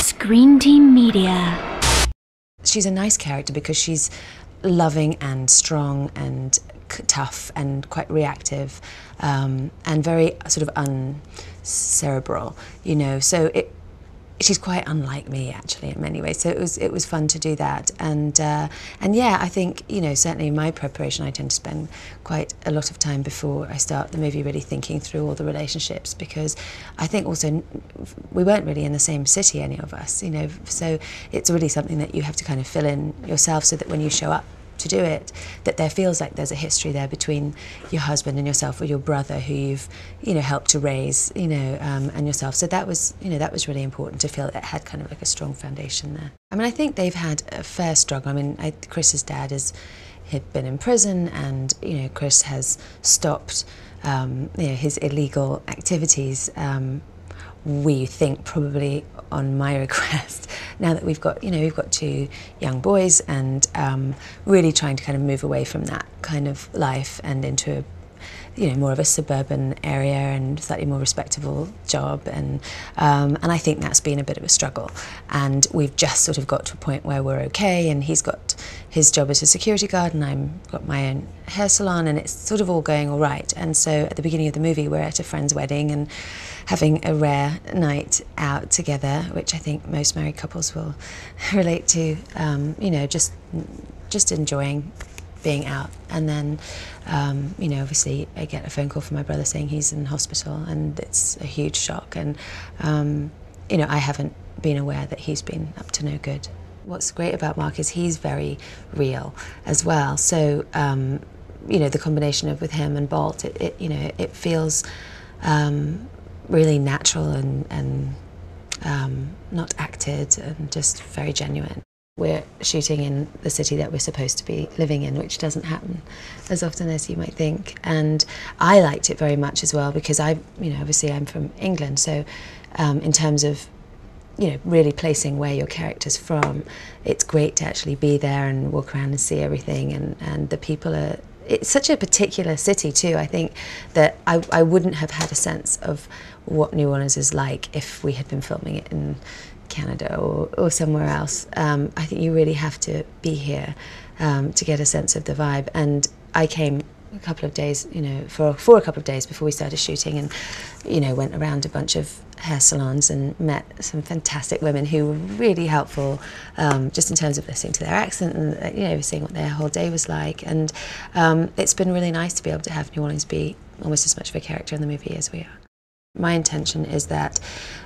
Screen Team Media. She's a nice character because she's loving and strong and tough and quite reactive, and very sort of uncerebral, you know. So she's quite unlike me actually in many ways. So it was fun to do that, and yeah, I think, you know, certainly in my preparation I tend to spend quite a lot of time before I start the movie really thinking through all the relationships, because I think also we weren't really in the same city, any of us, you know. So it's really something that you have to kind of fill in yourself, so that when you show up to do it, that there feels like there's a history there between your husband and yourself, or your brother who you've, you know, helped to raise, you know, and yourself. So that was, you know, that was really important to feel that it had kind of like a strong foundation there. I mean, I think they've had a fair struggle. I mean, Chris's dad had been in prison, and, you know, Chris has stopped, you know, his illegal activities. We think probably on my request, now that we've got, you know, we've got two young boys, and really trying to kind of move away from that kind of life and into a, you know, more of a suburban area and slightly more respectable job, and I think that's been a bit of a struggle. And we've just sort of got to a point where we're okay, and he's got his job as a security guard, and I've got my own hair salon, and it's sort of all going all right. And so at the beginning of the movie, we're at a friend's wedding and having a rare night out together, which I think most married couples will relate to. You know, just enjoying being out. And then, you know, obviously I get a phone call from my brother saying he's in hospital, and it's a huge shock. And, you know, I haven't been aware that he's been up to no good. What's great about Mark is he's very real as well. So, you know, the combination of with him and Bolt, you know, it feels really natural and not acted, and just very genuine. We're shooting in the city that we're supposed to be living in, which doesn't happen as often as you might think. And I liked it very much as well, because you know, obviously I'm from England, so in terms of, you know, really placing where your character's from, it's great to actually be there and walk around and see everything, and the people are, it's such a particular city too. I think that I wouldn't have had a sense of what New Orleans is like if we had been filming it in Canada or somewhere else. I think you really have to be here to get a sense of the vibe. And I came a couple of days, you know, for a couple of days before we started shooting, and, you know, went around a bunch of hair salons and met some fantastic women who were really helpful, just in terms of listening to their accent and, you know, seeing what their whole day was like. And it's been really nice to be able to have New Orleans be almost as much of a character in the movie as we are. My intention is that,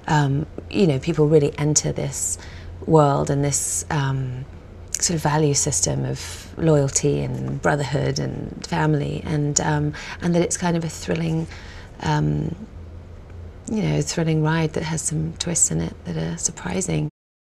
you know, people really enter this world and this sort of value system of loyalty and brotherhood and family, and that it's kind of a thrilling, you know, thrilling ride that has some twists in it that are surprising.